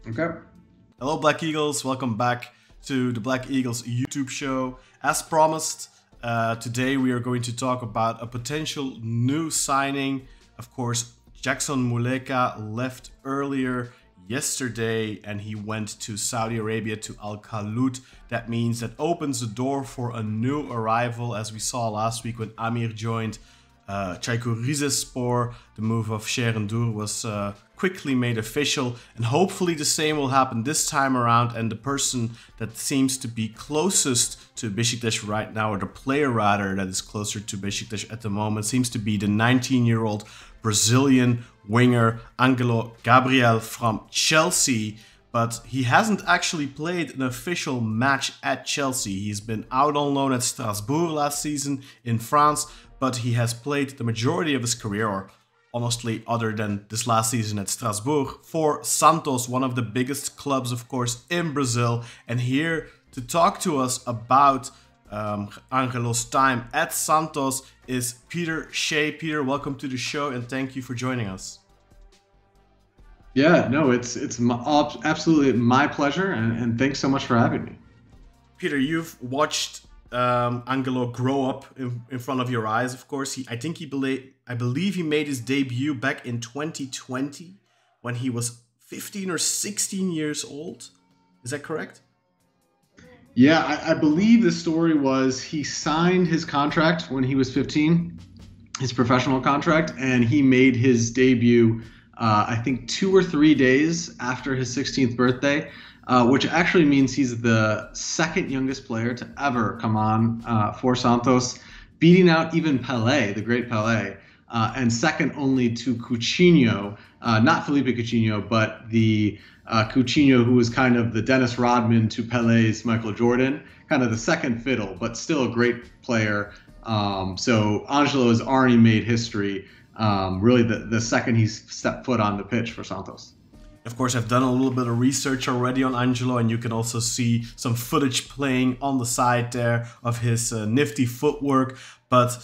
Okay. Hello, Black Eagles. Welcome back to the Black Eagles YouTube show. As promised, today we are going to talk about a potential new signing. Of course, Jackson Muleka left earlier yesterday and he went to Saudi Arabia to Al Khalud. That means that opens the door for a new arrival, as we saw last week when Amir joined Çaykur Rizespor. The move of Şerendur was quickly made official, and hopefully the same will happen this time around. And the person that seems to be closest to Beşiktaş right now, or the player rather that is closer to Beşiktaş at the moment, seems to be the 19-year-old Brazilian winger Ängelo Gabriel from Chelsea. But he hasn't actually played an official match at Chelsea. He's been out on loan at Strasbourg last season in France, but he has played the majority of his career, or honestly other than this last season at Strasbourg, for Santos, one of the biggest clubs, of course, in Brazil. And here to talk to us about Ângelo's time at Santos is Peter Shea. Peter, welcome to the show and thank you for joining us. Yeah, no, it's absolutely my pleasure, and thanks so much for having me. Peter, you've watched Ângelo grow up in front of your eyes, of course. I believe he made his debut back in 2020 when he was 15 or 16 years old. Is that correct? Yeah, I believe the story was he signed his contract when he was 15, his professional contract, and he made his debut I think 2 or 3 days after his 16th birthday, which actually means he's the second youngest player to ever come on for Santos, beating out even Pelé, the great Pelé, and second only to Coutinho, not Felipe Coutinho, but the Coutinho who was kind of the Dennis Rodman to Pelé's Michael Jordan, kind of the second fiddle, but still a great player. So Ângelo has already made history. Really the second he's stepped foot on the pitch for Santos. Of course, I've done a little bit of research already on Ângelo, and you can also see some footage playing on the side there of his nifty footwork. But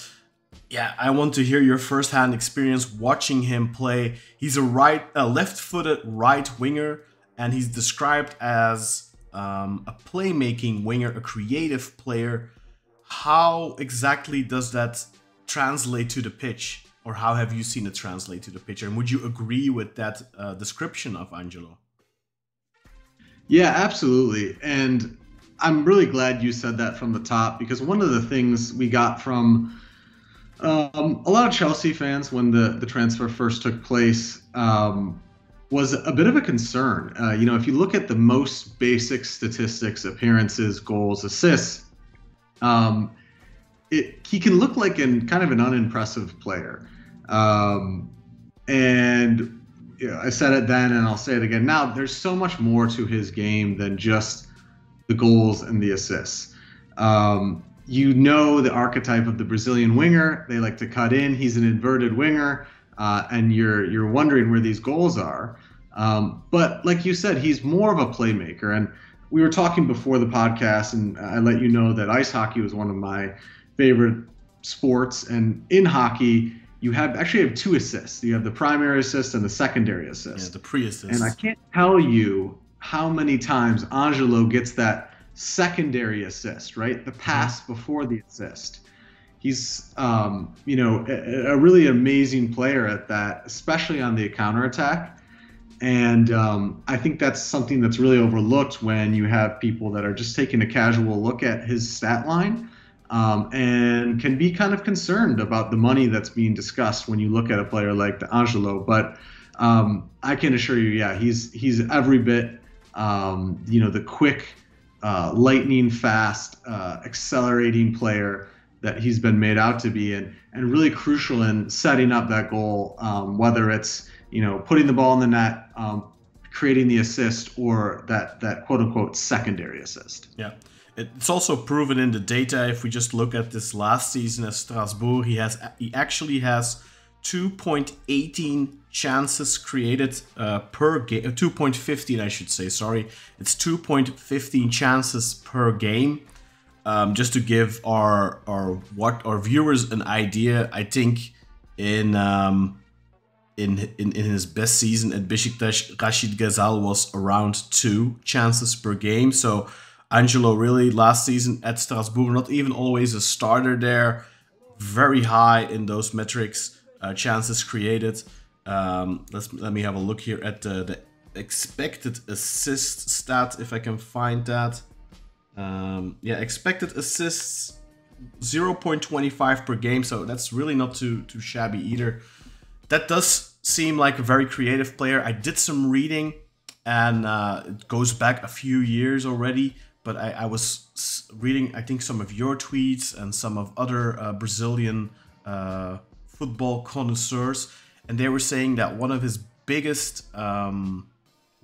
yeah, I want to hear your first-hand experience watching him play. He's a left-footed right winger, and he's described as a playmaking winger, a creative player. How exactly does that translate to the pitch? Or how have you seen it translate to the pitch? And would you agree with that description of Ângelo? Yeah, absolutely. And I'm really glad you said that from the top, because one of the things we got from a lot of Chelsea fans when the transfer first took place was a bit of a concern. If you look at the most basic statistics, appearances, goals, assists, he can look like kind of an unimpressive player. I said it then and I'll say it again now, there's so much more to his game than just the goals and the assists. The archetype of the Brazilian winger. They like to cut in. He's an inverted winger, and you're wondering where these goals are. But like you said, he's more of a playmaker. And we were talking before the podcast, and I let you know that ice hockey was one of my favorite sports. And in hockey, you actually have 2 assists. You have the primary assist and the secondary assist. Yeah, the pre-assist. And I can't tell you how many times Ângelo gets that secondary assist, right? The pass before the assist. He's, a really amazing player at that, especially on the counterattack. And I think that's something that's really overlooked when you have people that are just taking a casual look at his stat line. And can be kind of concerned about the money that's being discussed when you look at a player like the Ângelo. But I can assure you, yeah, he's every bit, the quick, lightning fast, accelerating player that he's been made out to be, and really crucial in setting up that goal, whether it's putting the ball in the net, creating the assist, or that quote unquote secondary assist. Yeah. It's also proven in the data. If we just look at this last season at Strasbourg, he actually has 2.18 chances created per game. 2.15, I should say. Sorry, it's 2.15 chances per game. Just to give our viewers an idea, I think in in his best season at Beşiktaş, Rashid Ghazal was around 2 chances per game. So Ângelo really last season at Strasbourg, not even always a starter there, very high in those metrics, chances created. Let me have a look here at the expected assist stat, if I can find that. Yeah, expected assists 0.25 per game, so that's really not too shabby either. That does seem like a very creative player. I did some reading, and it goes back a few years already, but I was reading, I think, some of your tweets and some of other Brazilian football connoisseurs, and they were saying that one of his biggest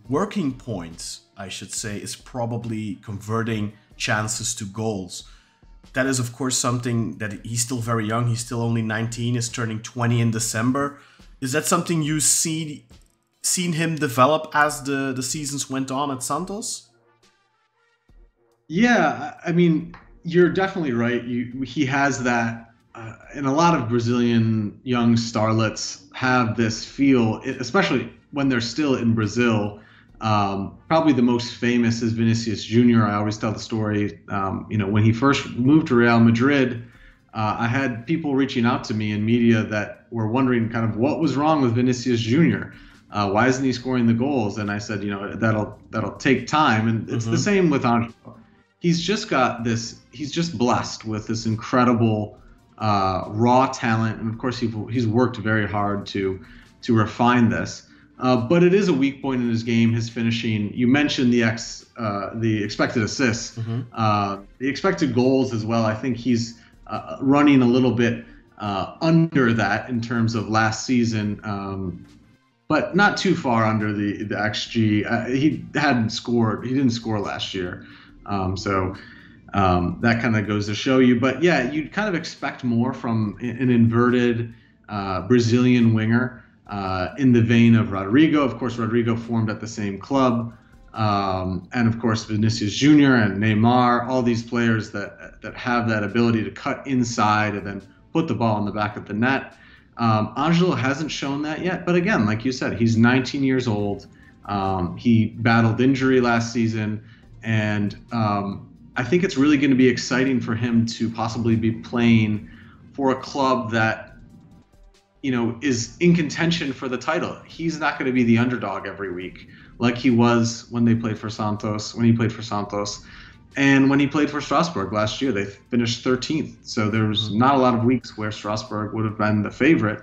working points, I should say, is probably converting chances to goals. That is, of course, something that he's still very young. He's still only 19, is turning 20 in December. Is that something you seen him develop as the seasons went on at Santos? Yeah, I mean, you're definitely right. He has that, and a lot of Brazilian young starlets have this feel, especially when they're still in Brazil. Probably the most famous is Vinicius Jr. I always tell the story. When he first moved to Real Madrid, I had people reaching out to me in media that were wondering kind of what was wrong with Vinicius Jr. Why isn't he scoring the goals? And I said, that'll take time. And it's the same with Ângelo. He's just got this. He's just blessed with this incredible raw talent, and of course he's worked very hard to refine this. But it is a weak point in his game, his finishing. You mentioned the expected assists, the expected goals as well. I think he's running a little bit under that in terms of last season, but not too far under the XG. He didn't score last year, so that kind of goes to show you. But yeah, you'd kind of expect more from an inverted Brazilian winger. In the vein of Rodrigo. Of course, Rodrigo formed at the same club. And of course, Vinicius Jr. and Neymar, all these players that have that ability to cut inside and then put the ball in the back of the net. Ângelo hasn't shown that yet. But again, like you said, he's 19 years old. He battled injury last season. And I think it's really going to be exciting for him to possibly be playing for a club that is in contention for the title. He's not going to be the underdog every week like he was when he played for Santos, and when he played for Strasbourg last year. They finished 13th. So there was not a lot of weeks where Strasbourg would have been the favorite,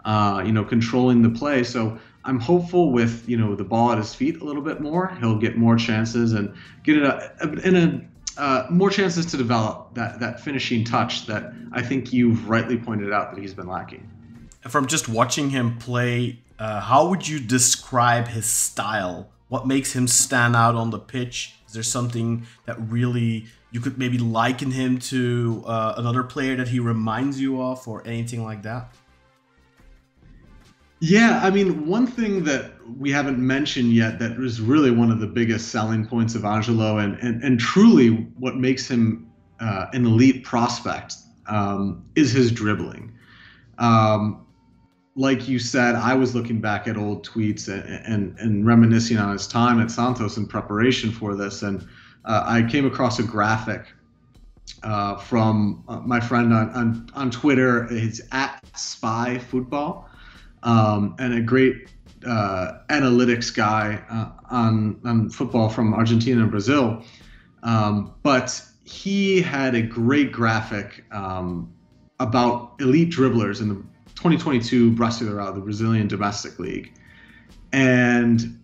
controlling the play. So I'm hopeful with, the ball at his feet a little bit more. He'll get more chances and get more chances to develop that finishing touch that I think you've rightly pointed out that he's been lacking. From just watching him play, how would you describe his style? What makes him stand out on the pitch? Is there something that really you could maybe liken him to another player that he reminds you of, or anything like that? Yeah, I mean, one thing that we haven't mentioned yet that is really one of the biggest selling points of Ângelo and truly what makes him an elite prospect is his dribbling. Like you said, I was looking back at old tweets and reminiscing on his time at Santos in preparation for this, and I came across a graphic from my friend on Twitter. It's at Spy Football, and a great analytics guy on football from Argentina and Brazil. But he had a great graphic about elite dribblers in the 2022 Brasileirão, the Brazilian domestic league. And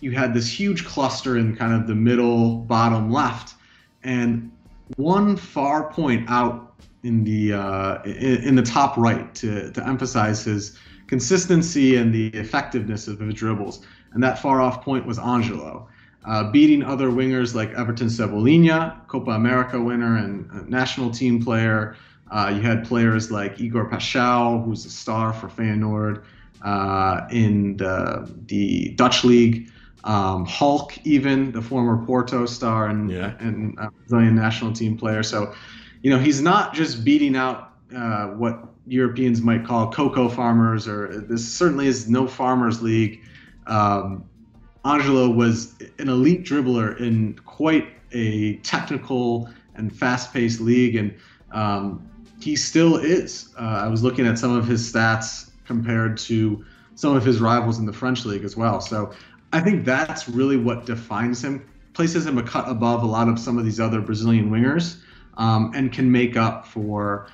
you had this huge cluster in kind of the middle bottom left, and one far point out in the top right to emphasize his consistency and the effectiveness of his dribbles. And that far off point was Ângelo, beating other wingers like Everton Cebolinha, Copa America winner and national team player. You had players like Igor Paschal, who's a star for Feyenoord in the Dutch league. Hulk, even the former Porto star and Brazilian national team player. So, he's not just beating out what Europeans might call cocoa farmers, or this certainly is no farmers league. Ângelo was an elite dribbler in quite a technical and fast-paced league, and he still is. I was looking at some of his stats compared to some of his rivals in the French league as well. So I think that's really what defines him, places him a cut above a lot of some of these other Brazilian wingers, and can make up for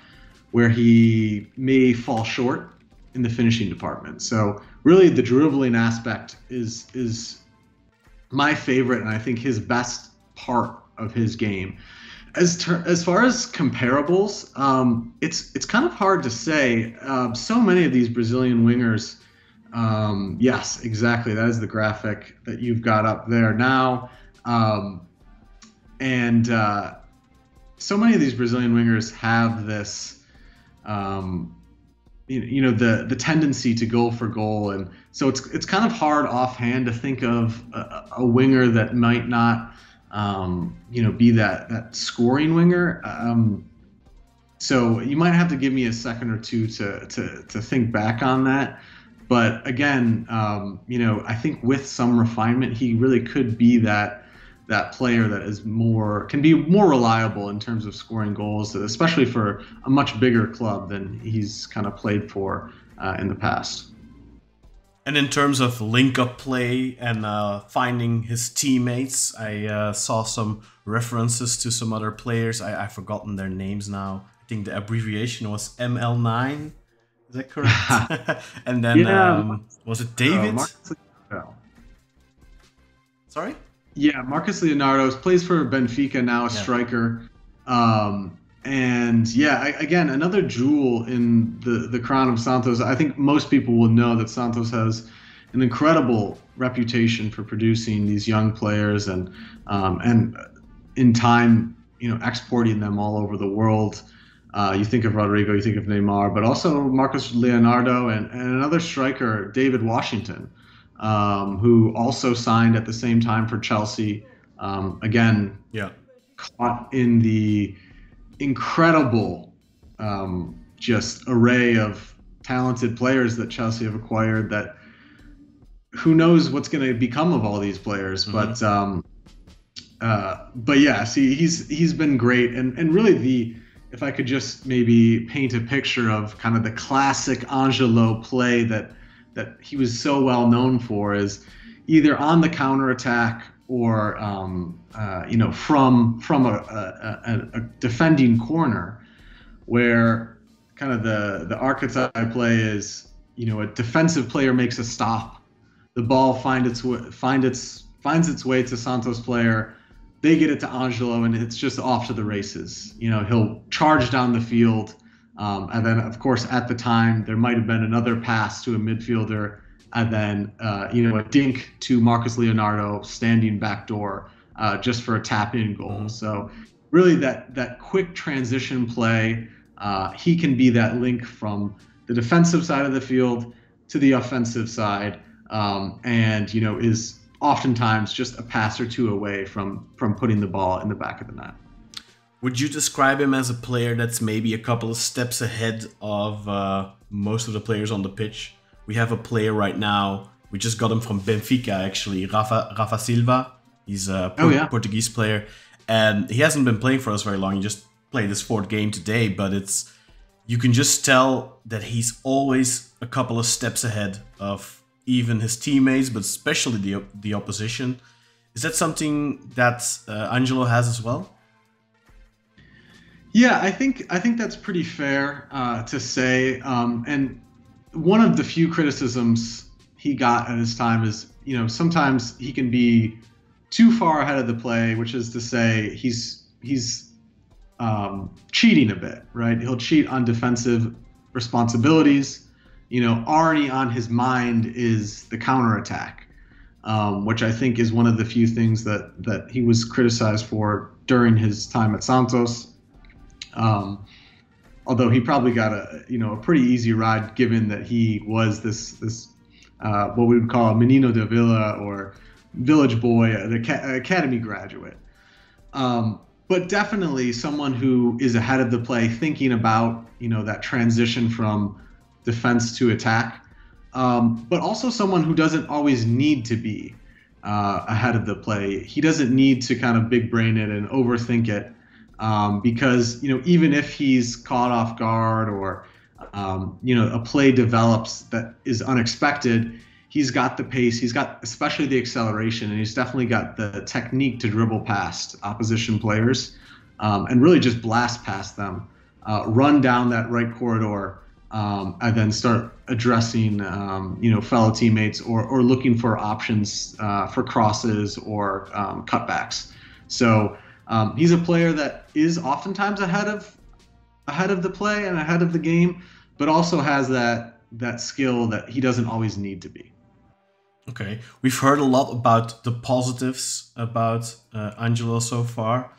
where he may fall short in the finishing department. So really the dribbling aspect is my favorite, and I think his best part of his game. As far as comparables, it's kind of hard to say. So many of these Brazilian wingers, yes, exactly, that is the graphic that you've got up there now. So many of these Brazilian wingers have this, the tendency to go for goal, and so it's kind of hard offhand to think of a winger that might not, be that scoring winger. So you might have to give me a second or two to think back on that. But again, I think with some refinement, he really could be that player that can be more reliable in terms of scoring goals, especially for a much bigger club than he's kind of played for in the past. And in terms of link-up play and finding his teammates, I saw some references to some other players. I've forgotten their names now. I think the abbreviation was ML9. Is that correct? And then was it David? Sorry? Yeah, Marcus Leonardo plays for Benfica now, a striker. Again, another jewel in the crown of Santos. I think most people will know that Santos has an incredible reputation for producing these young players and in time, exporting them all over the world. You think of Rodrigo, you think of Neymar, but also Marcus Leonardo and another striker, David Washington, who also signed at the same time for Chelsea. Caught in the incredible just array of talented players that Chelsea have acquired, that who knows what's going to become of all these players. Mm-hmm. But yeah, see, he's been great. And really if I could just maybe paint a picture of kind of the classic Ângelo play that he was so well known for, is either on the counterattack or from a defending corner, where kind of the archetype play is, a defensive player makes a stop, the ball finds its way to Santos player, they get it to Ângelo, and it's just off to the races. He'll charge down the field, and then of course at the time there might have been another pass to a midfielder, and then a dink to Marcus Leonardo standing back door, just for a tap-in goal. Mm-hmm. So really that quick transition play, he can be that link from the defensive side of the field to the offensive side, and is oftentimes just a pass or two away from putting the ball in the back of the net. Would you describe him as a player that's maybe a couple of steps ahead of most of the players on the pitch? We have a player right now, we just got him from Benfica actually, Rafa Silva. He's a Portuguese player, and he hasn't been playing for us very long. He just played his 4th game today, but you can just tell that he's always a couple of steps ahead of even his teammates, but especially the opposition. Is that something that Ângelo has as well? Yeah, I think that's pretty fair to say. And one of the few criticisms he got at his time is, sometimes he can be too far ahead of the play, which is to say he's cheating a bit, right? He'll cheat on defensive responsibilities. Already on his mind is the counterattack, which I think is one of the few things that he was criticized for during his time at Santos. Although he probably got a pretty easy ride, given that he was this what we would call a menino de villa, or village boy, an academy graduate. but definitely someone who is ahead of the play, thinking about, that transition from defense to attack. But also someone who doesn't always need to be ahead of the play. He doesn't need to kind of big brain it and overthink it, because even if he's caught off guard or a play develops that is unexpected, he's got the pace, he's got especially the acceleration, and he's definitely got the technique to dribble past opposition players, and really just blast past them, run down that right corridor, and then start addressing fellow teammates or looking for options for crosses or cutbacks. So he's a player that is oftentimes ahead of the play and ahead of the game, but also has that skill that he doesn't always need to be. Okay, we've heard a lot about the positives about Ângelo so far,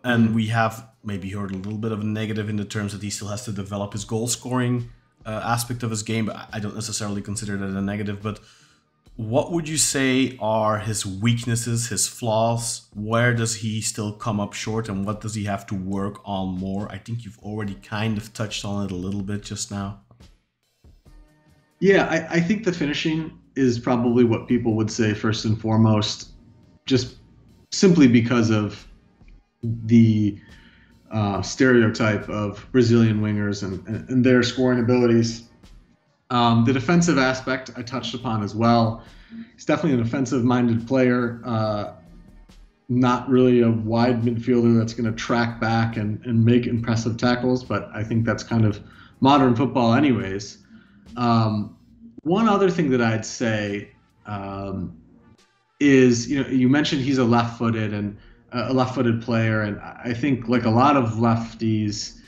and we have maybe heard a little bit of a negative in the terms that he still has to develop his goal scoring aspect of his game. But I don't necessarily consider that a negative. But what would you say are his weaknesses, his flaws? Where does he still come up short, and what does he have to work on more? I think you've already kind of touched on it a little bit just now. Yeah, I think the finishing is probably what people would say first and foremost, just simply because of the stereotype of Brazilian wingers and their scoring abilities. The defensive aspect I touched upon as well. He's definitely an offensive-minded player, not really a wide midfielder that's going to track back and make impressive tackles, but I think that's kind of modern football anyways. One other thing that I'd say is, you mentioned he's a left-footed player, and I think like a lot of lefties,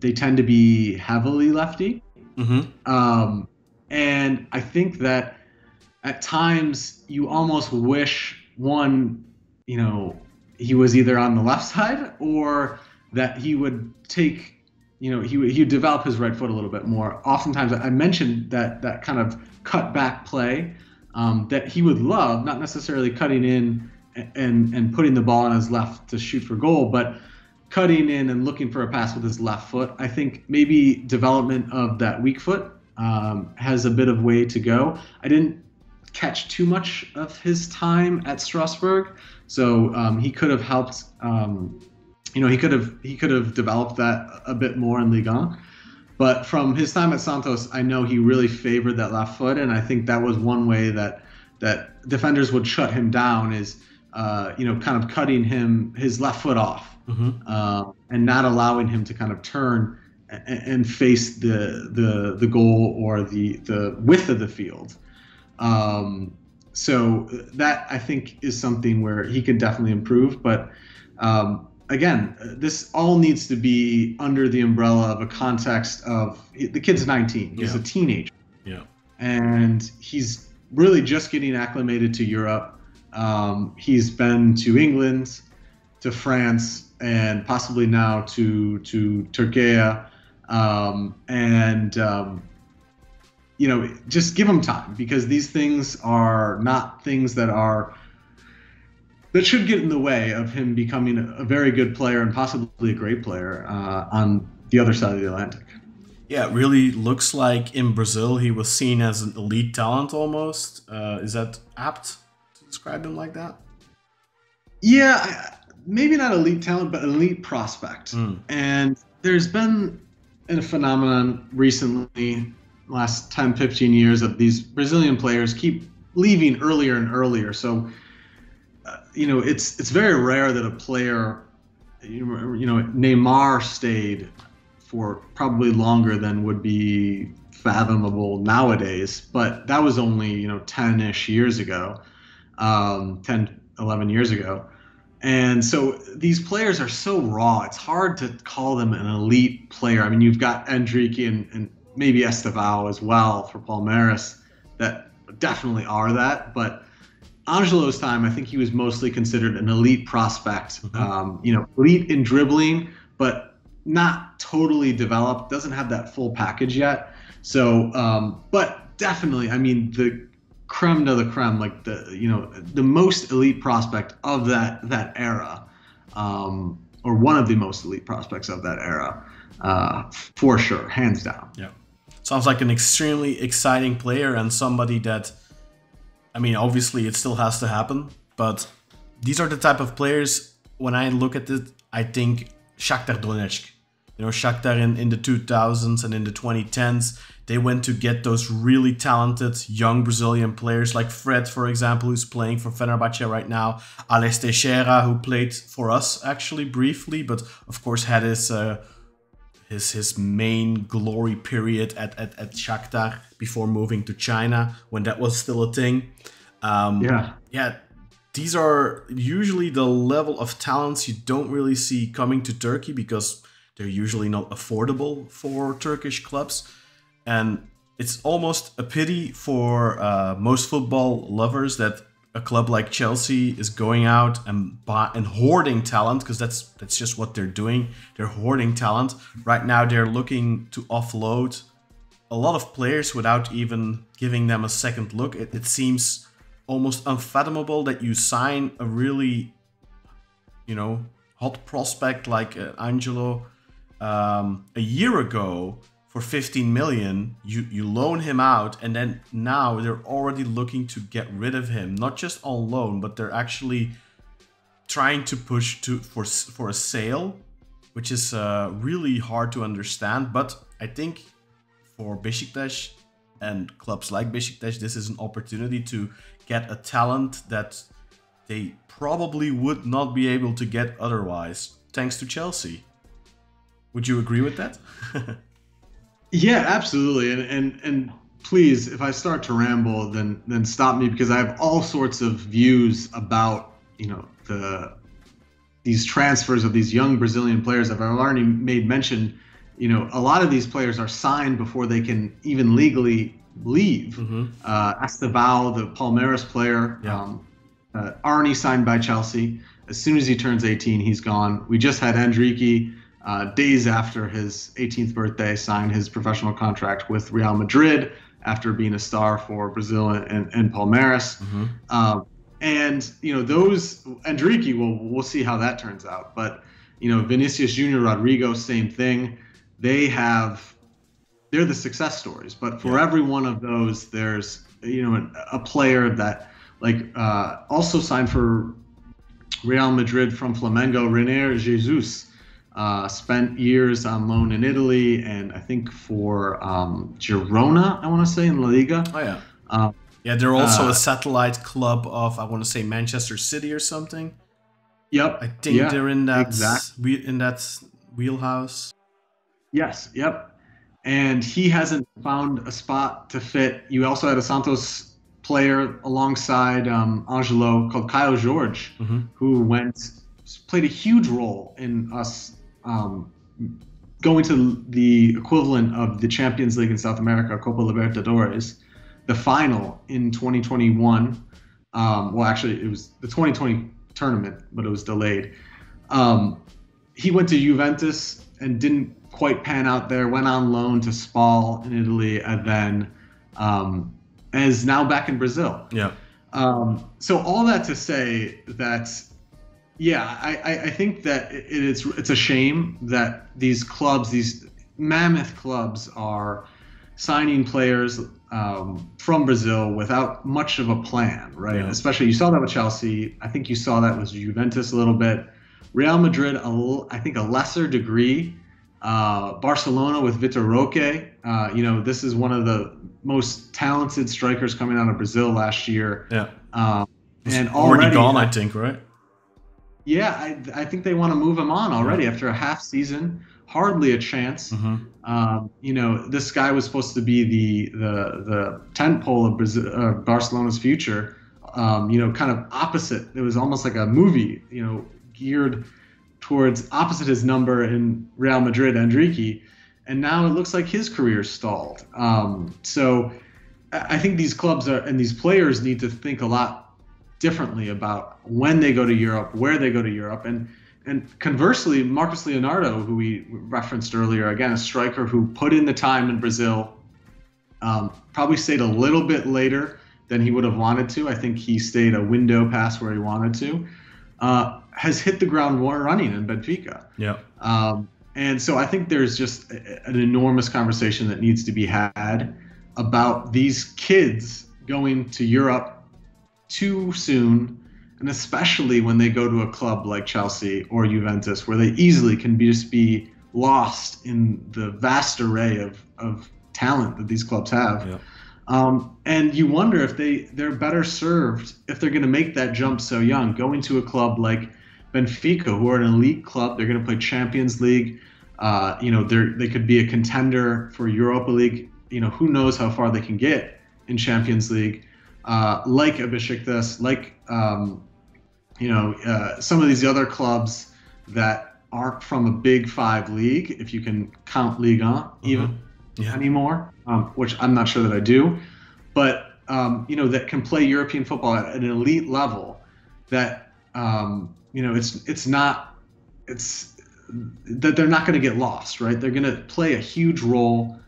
they tend to be heavily lefty. Mm-hmm. And I think that at times you almost wish he was either on the left side, or that he would take, he would develop his right foot a little bit more. Oftentimes, I mentioned that kind of cut back play that he would love, not necessarily cutting in and putting the ball on his left to shoot for goal, but cutting in and looking for a pass with his left foot. I think maybe development of that weak foot has a bit of way to go. I didn't catch too much of his time at Strasbourg, so he could have helped. He could have developed that a bit more in Ligue 1. But from his time at Santos, I know he really favored that left foot, and I think that was one way that defenders would shut him down is, kind of cutting his left foot off, mm-hmm. And not allowing him to kind of turn and face the goal or the width of the field. So that I think is something where he could definitely improve, but. Again, this all needs to be under the umbrella of a context of the kid's 19. He's a teenager. Yeah. And he's really just getting acclimated to Europe. He's been to England, to France, and possibly now to Turkey. Just give him time, because these things are not things that should get in the way of him becoming a very good player and possibly a great player on the other side of the Atlantic. Yeah, it really looks like in Brazil he was seen as an elite talent almost. Is that apt to describe him like that? Yeah, maybe not elite talent, but elite prospect. And there's been a phenomenon recently, last 10, 15 years, of these Brazilian players keep leaving earlier and earlier. So it's very rare that a player, Neymar stayed for probably longer than would be fathomable nowadays, but that was only 10-ish years ago, 10, 11 years ago. And so these players are so raw, it's hard to call them an elite player. I mean, you've got Enrique and maybe Estevao as well for Palmeiras that definitely are that, but Ângelo's time, I think he was mostly considered an elite prospect, elite in dribbling, but not totally developed, doesn't have that full package yet. So, but definitely, I mean, the creme de la creme, like the most elite prospect of that era, or one of the most elite prospects of that era, for sure, hands down. Yeah, sounds like an extremely exciting player and somebody that, I mean, obviously it still has to happen, but these are the type of players, when I look at it, I think Shakhtar Donetsk. You know, Shakhtar in the 2000s and in the 2010s, they went to get those really talented young Brazilian players like Fred, for example, who's playing for Fenerbahce right now. Alex Teixeira, who played for us actually briefly, but of course had his main glory period at Shakhtar before moving to China when that was still a thing. Yeah. These are usually the level of talents you don't really see coming to Turkey because they're usually not affordable for Turkish clubs. And it's almost a pity for most football lovers that a club like Chelsea is going out and hoarding talent, because that's just what they're doing. They're hoarding talent. Right now they're looking to offload a lot of players without even giving them a second look. It seems almost unfathomable that you sign a really, hot prospect like Ângelo a year ago for 15 million. You loan him out, and then now they're already looking to get rid of him, not just on loan, but they're actually trying to push for a sale, which is really hard to understand. But I think for Beşiktaş and clubs like Beşiktaş, this is an opportunity to get a talent that they probably would not be able to get otherwise, thanks to Chelsea. Would you agree with that? Yeah, absolutely. And please, if I start to ramble, then stop me, because I have all sorts of views about, these transfers of these young Brazilian players. I've already made mention, a lot of these players are signed before they can even legally leave. Estevão, the Palmeiras player, Arnie signed by Chelsea. As soon as he turns 18, he's gone. We just had Endrique, days after his 18th birthday, signed his professional contract with Real Madrid after being a star for Brazil and Palmeiras. And those Endrique, we'll see how that turns out. But Vinicius Junior, Rodrigo, same thing. They're the success stories. But for every one of those, there's a player that also signed for Real Madrid from Flamengo, René Jesus. Spent years on loan in Italy, and I think for Girona, I want to say, in La Liga. Oh yeah. They're also a satellite club of, I want to say, Manchester City or something. Yep. I think they're in that in that wheelhouse. Yes. Yep. And he hasn't found a spot to fit. You also had a Santos player alongside Ângelo called Caio Jorge, who played a huge role in us going to the equivalent of the Champions League in South America, Copa Libertadores, the final in 2021. Well, actually, it was the 2020 tournament, but it was delayed. He went to Juventus and didn't quite pan out there, went on loan to Spal in Italy, and then is now back in Brazil. Yeah. So all that to say that, I think that it's a shame that these clubs, these mammoth clubs, are signing players from Brazil without much of a plan, right? Yeah. Especially, you saw that with Chelsea. I think you saw that with Juventus a little bit. Real Madrid, I think a lesser degree. Barcelona with Vitor Roque. This is one of the most talented strikers coming out of Brazil last year. Yeah. And already gone, I think, right? Yeah, I think they want to move him on already after a half season. Hardly a chance. This guy was supposed to be the tentpole of Barcelona's future. Kind of opposite. It was almost like a movie, geared towards opposite his number in Real Madrid, Endrique, and now it looks like his career's stalled. So I think these clubs and these players need to think a lot differently about when they go to Europe, where they go to Europe, and conversely, Marcos Leonardo, who we referenced earlier, again, a striker who put in the time in Brazil, probably stayed a little bit later than he would have wanted to. I think he stayed a window past where he wanted to. has hit the ground running in Benfica. Yeah. And so I think there's just an enormous conversation that needs to be had about these kids going to Europe too soon, and especially when they go to a club like Chelsea or Juventus, where they easily can just be lost in the vast array of talent that these clubs have. Yeah. And you wonder if they're better served if they're going to make that jump so young, going to a club like Benfica, who are an elite club. They're going to play Champions League. They could be a contender for Europa League. Who knows how far they can get in Champions League, like a Beşiktaş, like some of these other clubs that aren't from a Big Five league, if you can count Ligue 1 even anymore, which I'm not sure that I do, but that can play European football at an elite level. That it's that they're not going to get lost, right? They're going to play a huge role,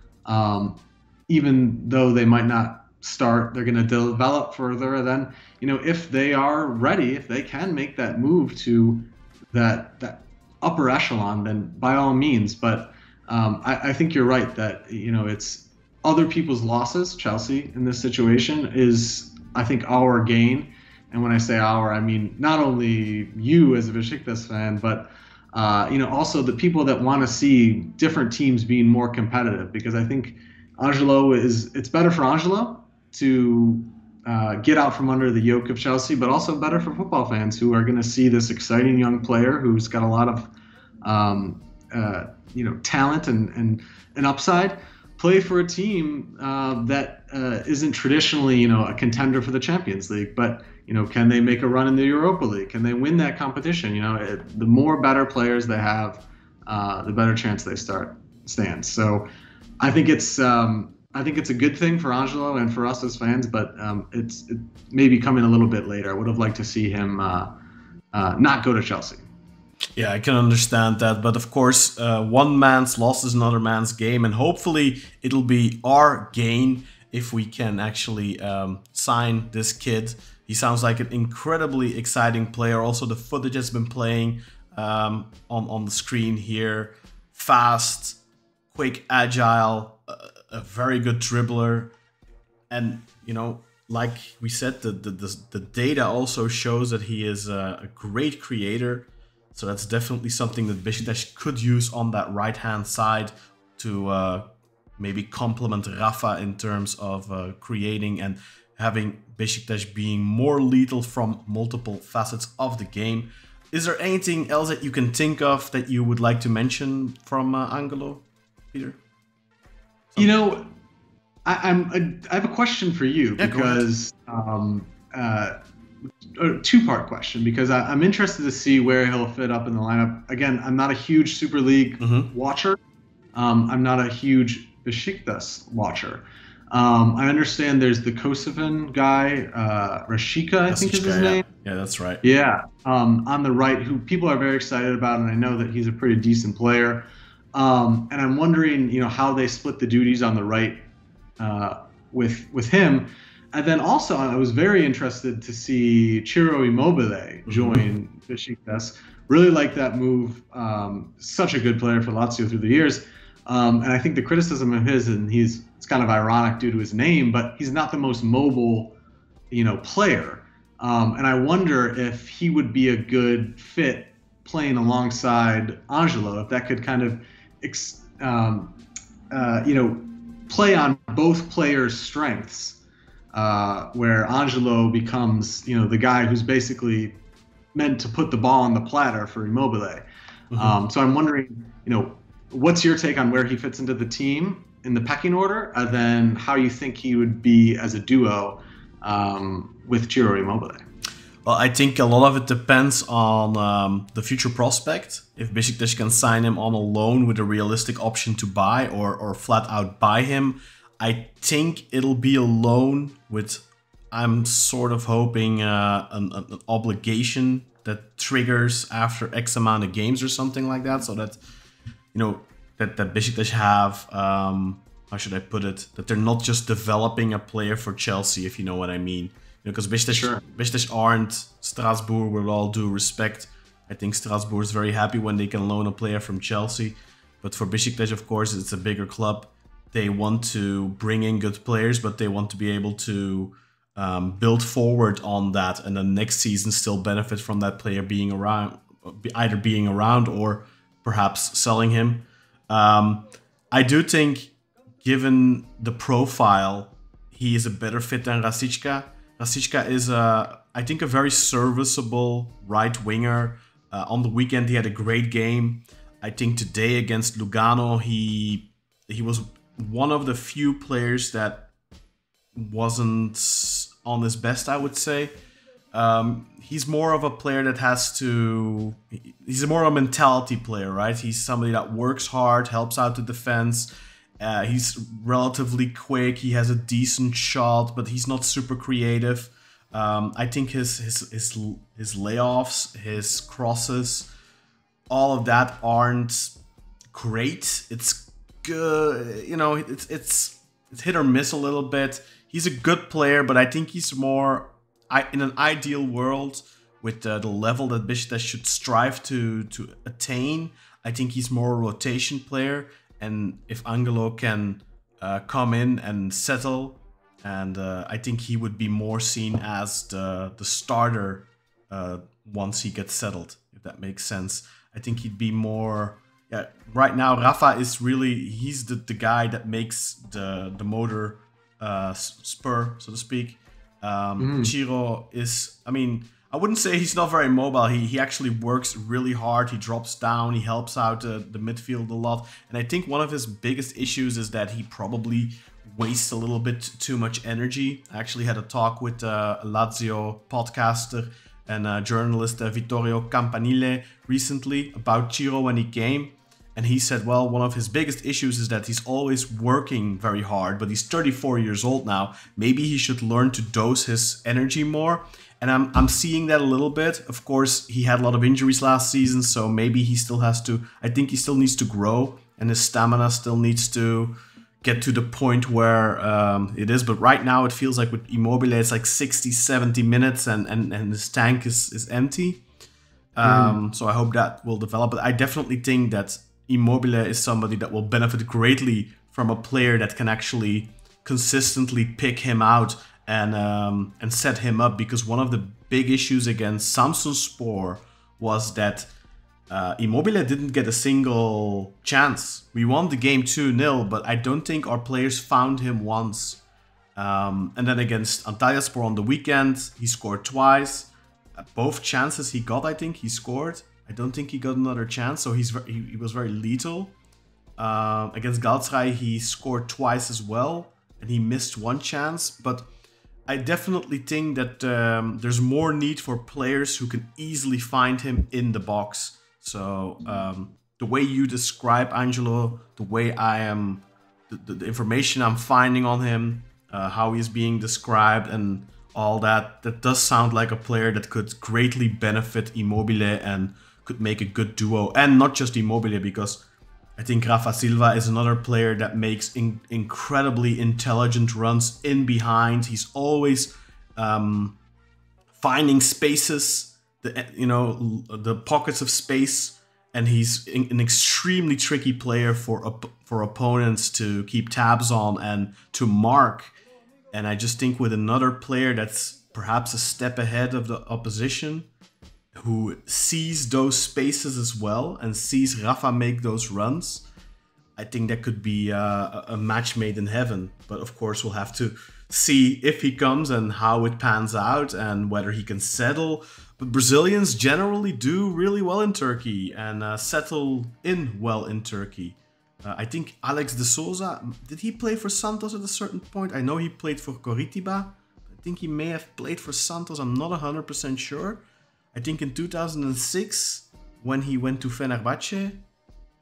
even though they might not start. They're going to develop further. Then, if they are ready, if they can make that move to that upper echelon, then by all means. But I think you're right that it's other people's losses. Chelsea in this situation is, I think, our gain. And when I say our, I mean not only you as a Beşiktaş fan, but also the people that want to see different teams being more competitive. Because I think it's better for Ângelo to get out from under the yoke of Chelsea, but also better for football fans who are going to see this exciting young player who's got a lot of talent and upside play for a team that isn't traditionally a contender for the Champions League, but can they make a run in the Europa League? Can they win that competition? The more better players they have, the better chance they stand. So I think it's a good thing for Ângelo and for us as fans, but it may be coming a little bit later. I would have liked to see him not go to Chelsea. Yeah, I can understand that. But of course, one man's loss is another man's game. And hopefully it'll be our gain if we can actually sign this kid. He sounds like an incredibly exciting player. Also, the footage has been playing on the screen here. Fast, quick, agile, a very good dribbler. And, like we said, the data also shows that he is a great creator. So that's definitely something that Beşiktaş could use on that right-hand side to maybe complement Rafa in terms of creating and having Beşiktaş being more lethal from multiple facets of the game. Is there anything else that you can think of that you would like to mention from Ângelo, Peter? I have a question for you, because a two-part question, because I'm interested to see where he'll fit up in the lineup. Again, I'm not a huge Super League watcher. I'm not a huge Beşiktaş watcher. I understand there's the Kosovan guy, Rashika, I think is his name. Yeah, that's right. Yeah, on the right, who people are very excited about, and I know that he's a pretty decent player. And I'm wondering, how they split the duties on the right with him. And then also, I was very interested to see Ciro Immobile join Beşiktaş. Really like that move. Such a good player for Lazio through the years. And I think the criticism of his, and it's kind of ironic due to his name, but he's not the most mobile, player. And I wonder if he would be a good fit playing alongside Ângelo, if that could kind of, play on both players' strengths. Where Ângelo becomes, the guy who's basically meant to put the ball on the platter for Immobile. So I'm wondering, what's your take on where he fits into the team in the pecking order, and then how you think he would be as a duo with Ciro Immobile? Well, I think a lot of it depends on the future prospect. If Beşiktaş can sign him on a loan with a realistic option to buy or flat out buy him, I think it'll be a loan with, I'm sort of hoping, an obligation that triggers after X amount of games or something like that. So that, that Beşiktaş have, how should I put it? That they're not just developing a player for Chelsea, if you know what I mean. because Beşiktaş aren't Strasbourg, with all due respect. I think Strasbourg is very happy when they can loan a player from Chelsea. But for Beşiktaş, of course, it's a bigger club. They want to bring in good players, but they want to be able to build forward on that, and then next season still benefit from that player being around, either being around or perhaps selling him. I do think, given the profile, he is a better fit than Rashica. Rashica is, I think, a very serviceable right winger. On the weekend, he had a great game. I think today against Lugano, he was one of the few players that wasn't on his best, I would say. He's more of a player that has to... He's more a mentality player, right? He's somebody that works hard, helps out the defense. He's relatively quick. He has a decent shot, but he's not super creative. I think his layoffs, his crosses, all of that aren't great. It's good, you know. It's hit or miss a little bit. He's a good player, but I think he's more, in an ideal world, with the level that Beşiktaş should strive to attain, I think he's more a rotation player. And if Ângelo can come in and settle, and I think he would be more seen as the starter once he gets settled, if that makes sense. I think he'd be more... Yeah, right now Rafa is really... He's the guy that makes the motor spur, so to speak. Ciro is... I mean, I wouldn't say he's not very mobile. He actually works really hard. He drops down. He helps out the midfield a lot. And I think one of his biggest issues is that he probably wastes a little bit too much energy. I actually had a talk with a Lazio podcaster and journalist Vittorio Campanile recently about Ciro when he came. And he said, well, one of his biggest issues is that he's always working very hard, but he's 34 years old now. Maybe he should learn to dose his energy more. And I'm seeing that a little bit. Of course, he had a lot of injuries last season, so maybe he still has to... I think he still needs to grow, and his stamina still needs to get to the point where it is. But right now, it feels like with Immobile, it's like 60, 70 minutes, and his tank is empty. So I hope that will develop. But I definitely think that Immobile is somebody that will benefit greatly from a player that can actually consistently pick him out and set him up, because one of the big issues against Samsunspor was that Immobile didn't get a single chance. We won the game 2-0, but I don't think our players found him once. And then against Antalyaspor on the weekend, he scored twice. Both chances he got, I think he scored. I don't think he got another chance, so he was very lethal. Against Galatasaray, he scored twice as well, and he missed one chance. But I definitely think that there's more need for players who can easily find him in the box. So the way you describe Ângelo, the way I am, the information I'm finding on him, how he's being described and all that, that does sound like a player that could greatly benefit Immobile and could make a good duo. And not just Immobile, because I think Rafa Silva is another player that makes incredibly intelligent runs in behind. He's always finding spaces, the pockets of space, and he's an extremely tricky player for opponents to keep tabs on and to mark. And I just think with another player that's perhaps a step ahead of the opposition, who sees those spaces as well and sees Rafa make those runs, I think that could be a match made in heaven. But of course, we'll have to see if he comes and how it pans out and whether he can settle. But Brazilians generally do really well in Turkey and settle in well in Turkey. I think Alex de Souza, did he play for Santos at a certain point? I know he played for Coritiba. I think he may have played for Santos. I'm not 100% sure. I think in 2006, when he went to Fenerbahce,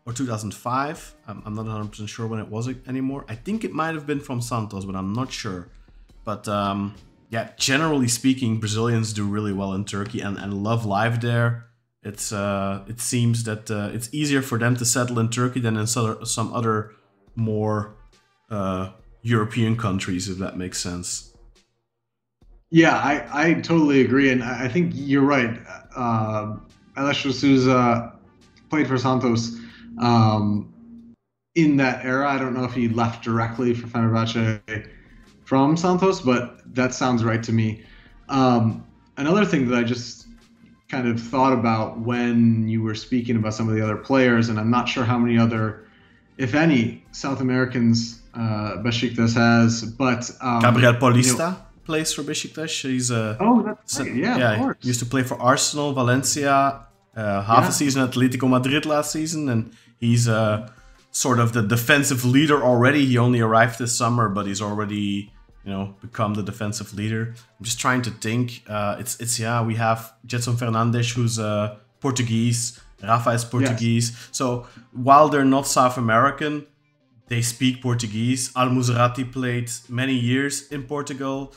or 2005, I'm not 100% sure when it was anymore. I think it might have been from Santos, but I'm not sure. But yeah, generally speaking, Brazilians do really well in Turkey and love life there. It seems that it's easier for them to settle in Turkey than in some other more European countries, if that makes sense. Yeah, I totally agree, and I think you're right. Alessio Souza played for Santos um, in that era. I don't know if he left directly for Fenerbahce from Santos, but that sounds right to me. Another thing that I just kind of thought about when you were speaking about some of the other players, and I'm not sure how many other, if any, South Americans Beşiktaş has, but Gabriel Paulista plays for Beşiktaş. He's oh, that's right. Yeah, of course. He used to play for Arsenal, Valencia, half a season Atletico Madrid last season, and he's sort of the defensive leader already. He only arrived this summer, but he's already become the defensive leader. I'm just trying to think. We have Jetson Fernandes, who's Portuguese. Rafa is Portuguese. Yes. So while they're not South American, they speak Portuguese. Al Musrati played many years in Portugal.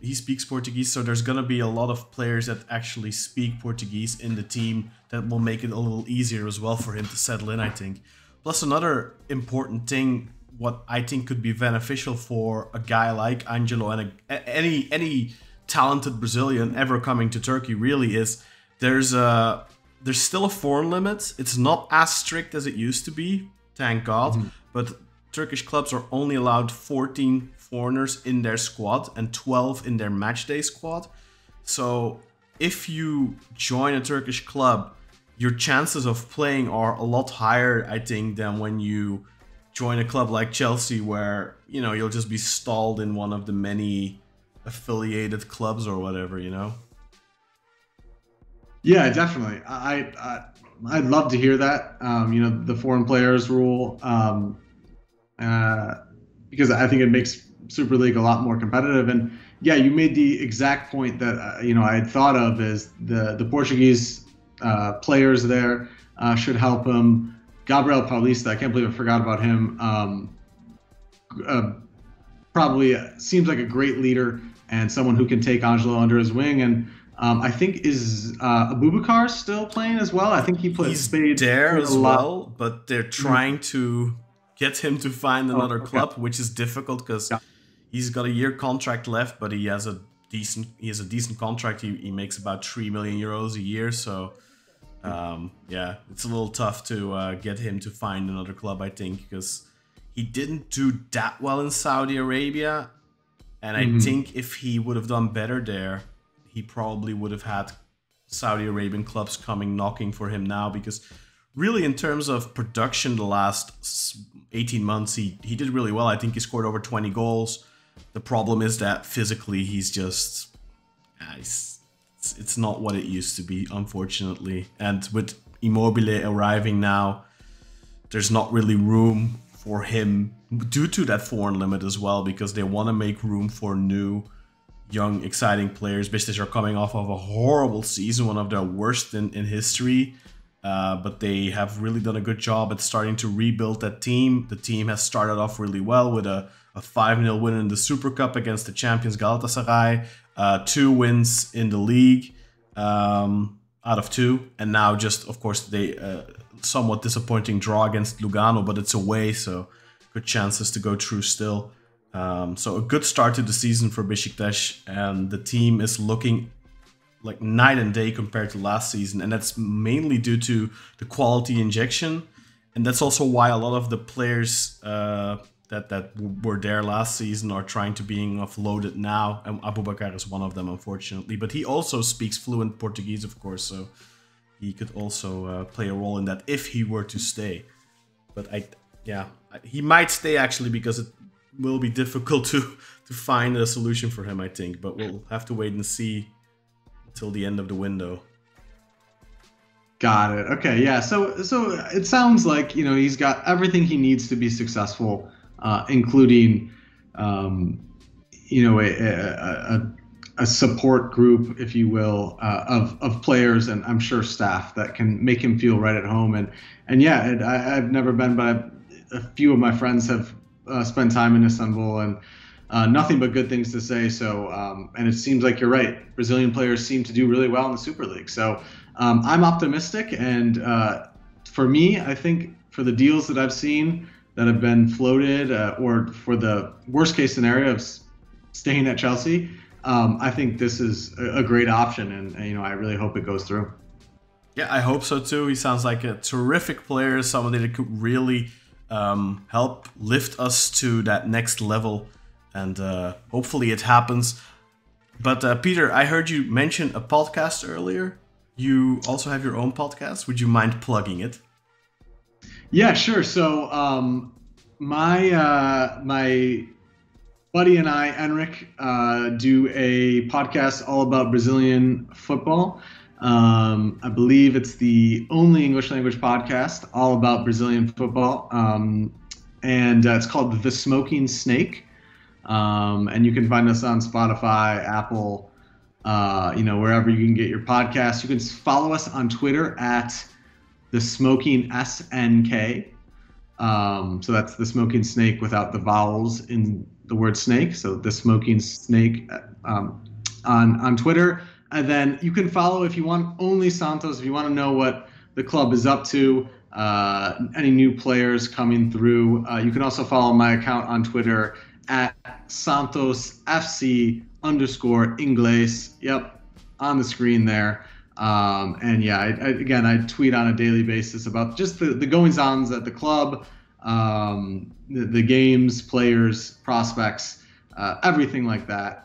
He speaks Portuguese, so there's going to be a lot of players that actually speak Portuguese in the team that will make it a little easier as well for him to settle in, I think. Plus another important thing, what I think could be beneficial for a guy like Ângelo and any talented Brazilian ever coming to Turkey really is there's still a foreign limit. It's not as strict as it used to be, thank God, but Turkish clubs are only allowed 14 foreigners in their squad and 12 in their matchday squad. So if you join a Turkish club, your chances of playing are a lot higher, I think, than when you join a club like Chelsea, where you'll just be stalled in one of the many affiliated clubs or whatever. Yeah, definitely. I'd love to hear that. The foreign players rule, because I think it makes Super League a lot more competitive. And yeah, you made the exact point that I had thought of, is the Portuguese players there should help him. Gabriel Paulista, I can't believe I forgot about him. Probably seems like a great leader and someone who can take Ângelo under his wing. And I think is Abubakar still playing as well? I think he played. He's there as well, but they're trying to get him to find another club, which is difficult because he's got a year contract left, but he has a decent contract. He makes about 3 million euros a year, so it's a little tough to get him to find another club, I think, because he didn't do that well in Saudi Arabia, and I think if he would have done better there, he probably would have had Saudi Arabian clubs coming knocking for him now, because really in terms of production the last 18 months, he did really well. I think he scored over 20 goals. The problem is that physically he's just... it's not what it used to be, unfortunately. And with Immobile arriving now, there's not really room for him due to that foreign limit as well, because they want to make room for new, young, exciting players. Beşiktaş are coming off of a horrible season, one of their worst in history. But they have really done a good job at starting to rebuild that team. The team has started off really well with a 5-0 win in the Super Cup against the champions Galatasaray, 2 wins in the league out of 2, and now just, of course, they somewhat disappointing draw against Lugano, but it's away, so good chances to go through still. So a good start to the season for Beşiktaş, and the team is looking like night and day compared to last season, and that's mainly due to the quality injection, and that's also why a lot of the players that were there last season are trying to being offloaded now, and Abubakar is one of them, unfortunately, but he also speaks fluent Portuguese, of course, so he could also play a role in that if he were to stay. But he might stay actually, because it will be difficult to find a solution for him, I think, but we'll have to wait and see till the end of the window. Got it. Okay, yeah. So it sounds like he's got everything he needs to be successful, including a support group, if you will, of players, and I'm sure staff that can make him feel right at home. And I've never been, but a few of my friends have spent time in Istanbul, and nothing but good things to say. So, and it seems like you're right. Brazilian players seem to do really well in the Super League. So I'm optimistic. And for me, I think for the deals that I've seen that have been floated, or for the worst case scenario of staying at Chelsea, I think this is a great option, and you know, I really hope it goes through. Yeah, I hope so too. He sounds like a terrific player, somebody that could really help lift us to that next level, and hopefully it happens. But Peter, I heard you mention a podcast earlier. You also have your own podcast. Would you mind plugging it? Yeah, sure. So my buddy and I, Enric, do a podcast all about Brazilian football. I believe it's the only English language podcast all about Brazilian football, and it's called The Smoking Snake. And you can find us on Spotify, Apple, you know, wherever you can get your podcasts. You can follow us on Twitter at The Smoking SNK. So that's The Smoking Snake without the vowels in the word snake. So The Smoking Snake on Twitter. And then you can follow, if you want, only Santos. If you want to know what the club is up to, any new players coming through, you can also follow my account on Twitter at Santos FC _Inglés. Yep, on the screen there. And yeah, I tweet on a daily basis about just the goings-ons at the club, the games, players, prospects, everything like that.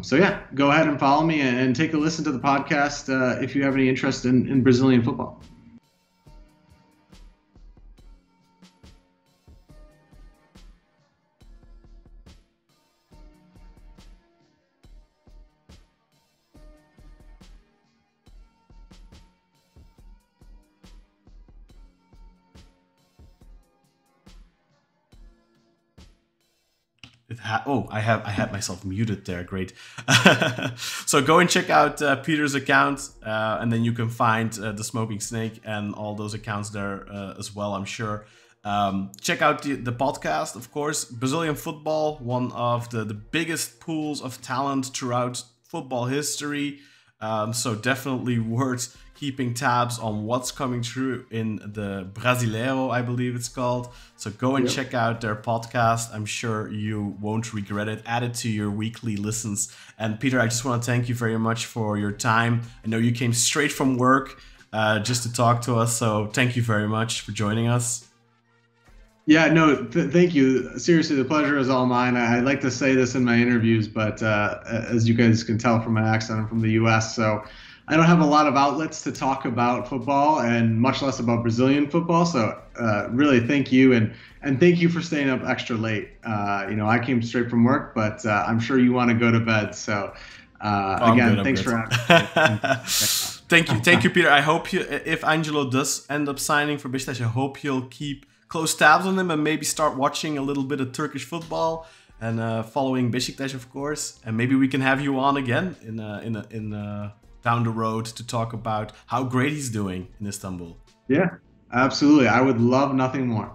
So yeah, go ahead and follow me and take a listen to the podcast if you have any interest in Brazilian football. I had myself muted there. Great. So go and check out Peter's account, and then you can find The Smoking Snake and all those accounts there as well, I'm sure. Check out the podcast, of course. Brazilian football, one of the biggest pools of talent throughout football history. So definitely worth keeping tabs on what's coming through in the Brasileiro, I believe it's called. So go and check out their podcast. I'm sure you won't regret it. Add it to your weekly listens. And Peter, I just want to thank you very much for your time. I know you came straight from work just to talk to us. So thank you very much for joining us. Yeah, no, thank you. Seriously, the pleasure is all mine. I like to say this in my interviews, but as you guys can tell from my accent, I'm from the U.S., so I don't have a lot of outlets to talk about football and much less about Brazilian football. So really thank you. And thank you for staying up extra late. You know, I came straight from work, but I'm sure you want to go to bed. So again, thanks for having me. Thank you, Peter. I hope if Ângelo does end up signing for Beşiktaş, I hope you'll keep close tabs on him and maybe start watching a little bit of Turkish football and following Beşiktaş, of course. And maybe we can have you on again in down the road to talk about how great he's doing in Istanbul. Yeah, absolutely. I would love nothing more.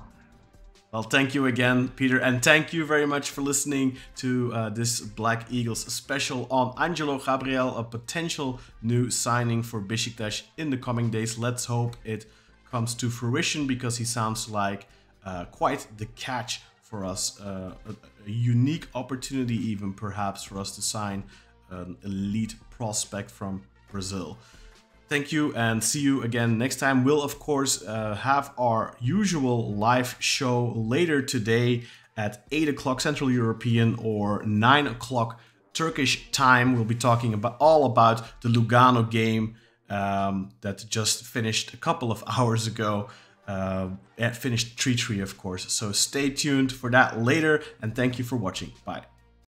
Well, thank you again, Peter. And thank you very much for listening to this Black Eagles special on Ängelo Gabriel, a potential new signing for Beşiktaş in the coming days. Let's hope it comes to fruition because he sounds like quite the catch for us. A unique opportunity even perhaps for us to sign an elite prospect from Brazil. Thank you and see you again next time. We'll of course have our usual live show later today at 8 o'clock Central European or 9 o'clock Turkish time. We'll be talking all about the Lugano game that just finished a couple of hours ago. It finished 3-3 of course. So stay tuned for that later and thank you for watching. Bye.